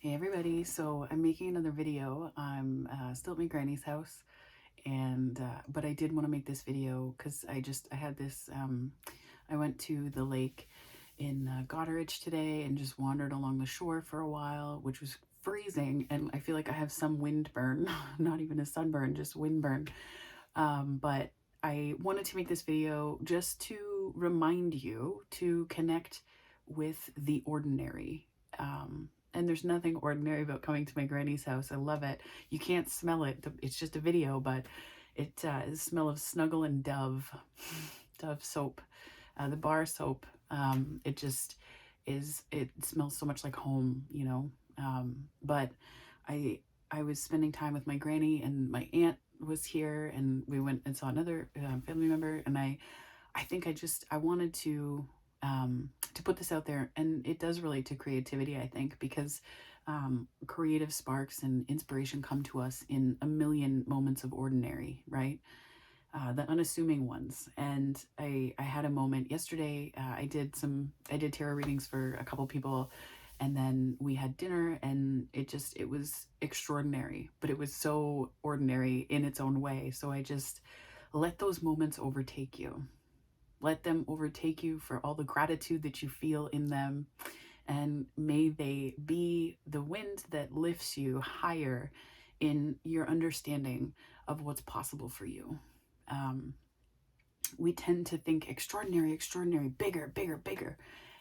Hey everybody, so I'm making another video. I'm still at my granny's house, and but I did want to make this video because I had this I went to the lake in Goderich today and just wandered along the shore for a while, which was freezing, and I feel like I have some windburn, not even a sunburn, just windburn. But I wanted to make this video just to remind you to connect with the ordinary. And there's nothing ordinary about coming to my granny's house. I love it. You can't smell it. It's just a video, but it is the smell of Snuggle and Dove, Dove soap, the bar soap. It just it smells so much like home, you know. But I I was spending time with my granny, and my aunt was here, and we went and saw another family member, and I think I wanted to put this out there, and it does relate to creativity, I think, because creative sparks and inspiration come to us in a million moments of ordinary, right? The unassuming ones. And I had a moment yesterday. I did tarot readings for a couple people, and then we had dinner, and it was extraordinary, but it was so ordinary in its own way. So I just let those moments overtake you. Let them overtake you for all the gratitude that you feel in them. And may they be the wind that lifts you higher in your understanding of what's possible for you. Um, we tend to think extraordinary, extraordinary, bigger, bigger, bigger.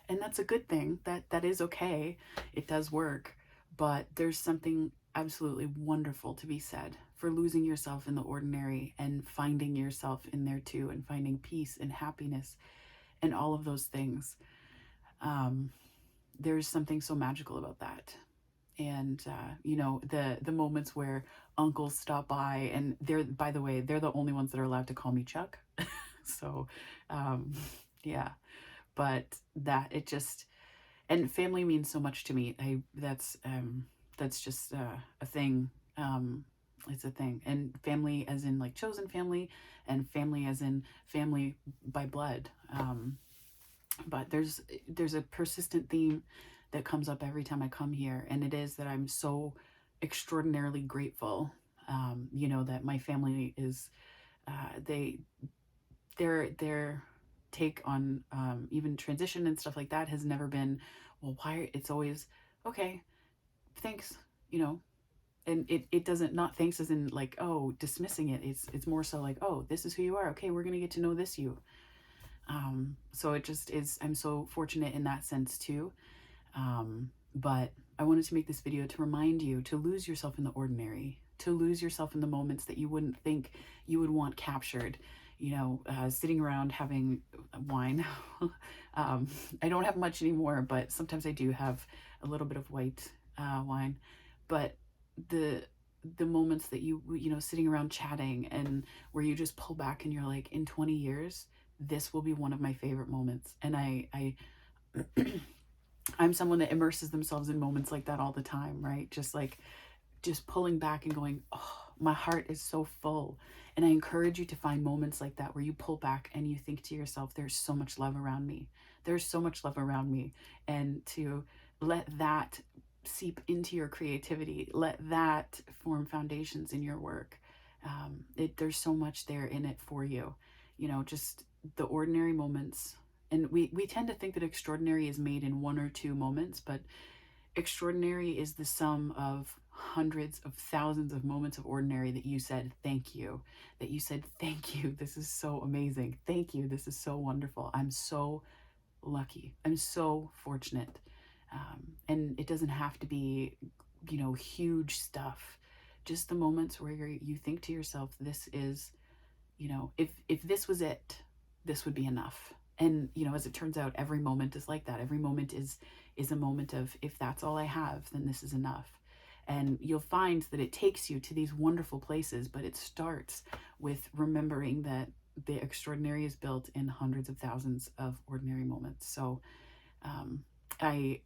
And that's a good thing. That is okay. It does work. But there's something absolutely wonderful to be said for losing yourself in the ordinary and finding yourself in there too, and finding peace and happiness and all of those things. Um, there's something so magical about that. And you know, the moments where uncles stop by, and they're, by the way, they're the only ones that are allowed to call me Chuck. So um yeah, but that it just, and family means so much to me. That's just a thing. It's a thing. And family as in like chosen family, and family as in family by blood. But there's a persistent theme that comes up every time I come here, and it is that I'm so extraordinarily grateful. You know, that my family is they their take on even transition and stuff like that has never been, well, why? It's always, okay, thanks, you know. And it doesn't, not thanks as in like, oh, dismissing it. It's more so like, oh, this is who you are, okay, we're gonna get to know this you. So it just is, I'm so fortunate in that sense too. But I wanted to make this video to remind you to lose yourself in the ordinary, to lose yourself in the moments that you wouldn't think you would want captured. You know, sitting around having wine. I don't have much anymore, but sometimes I do have a little bit of white wine. But the the moments that you know, sitting around chatting, and where you just pull back and you're like, in 20 years, this will be one of my favorite moments. And I'm someone that immerses themselves in moments like that all the time, right? Just pulling back and going, oh, my heart is so full. And I encourage you to find moments like that where you pull back and you think to yourself, there's so much love around me. There's so much love around me. And to let that seep into your creativity, let that form foundations in your work. There's so much there in it for you. You know, just the ordinary moments. And we tend to think that extraordinary is made in one or two moments, but extraordinary is the sum of hundreds of thousands of moments of ordinary that you said thank you, that you said thank you, this is so amazing, thank you, this is so wonderful, I'm so lucky, I'm so fortunate. And it doesn't have to be, you know, huge stuff. Just the moments where you think to yourself, this is, you know, if this was it, this would be enough. And you know, as it turns out, every moment is like that. Every moment is a moment of, if that's all I have, then this is enough. And you'll find that it takes you to these wonderful places, but it starts with remembering that the extraordinary is built in hundreds of thousands of ordinary moments. So um,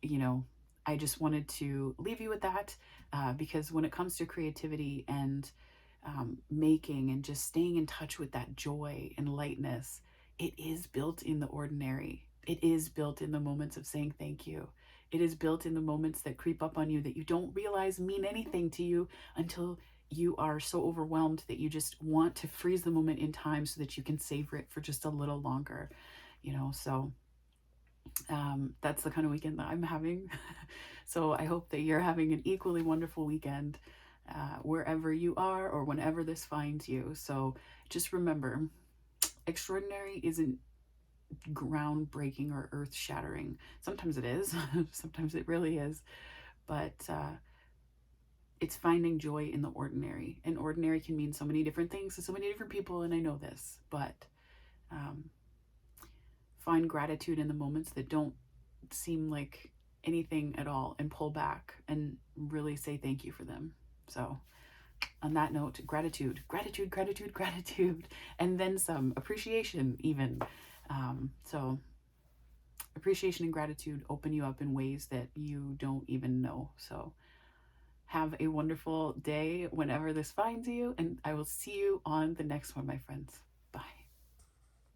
you know, I just wanted to leave you with that, because when it comes to creativity and making and just staying in touch with that joy and lightness, it is built in the ordinary. It is built in the moments of saying thank you. It is built in the moments that creep up on you that you don't realize mean anything to you until you are so overwhelmed that you just want to freeze the moment in time so that you can savor it for just a little longer, you know. So that's the kind of weekend that I'm having. So I hope that you're having an equally wonderful weekend wherever you are or whenever this finds you. So just remember, extraordinary isn't groundbreaking or earth shattering. Sometimes it is, sometimes it really is, but it's finding joy in the ordinary. And ordinary can mean so many different things to so many different people, and I know this, but um, find gratitude in the moments that don't seem like anything at all and pull back and really say thank you for them. So on that note, gratitude, gratitude, gratitude, gratitude, and then some appreciation even. So appreciation and gratitude open you up in ways that you don't even know. So have a wonderful day whenever this finds you, and I will see you on the next one, my friends.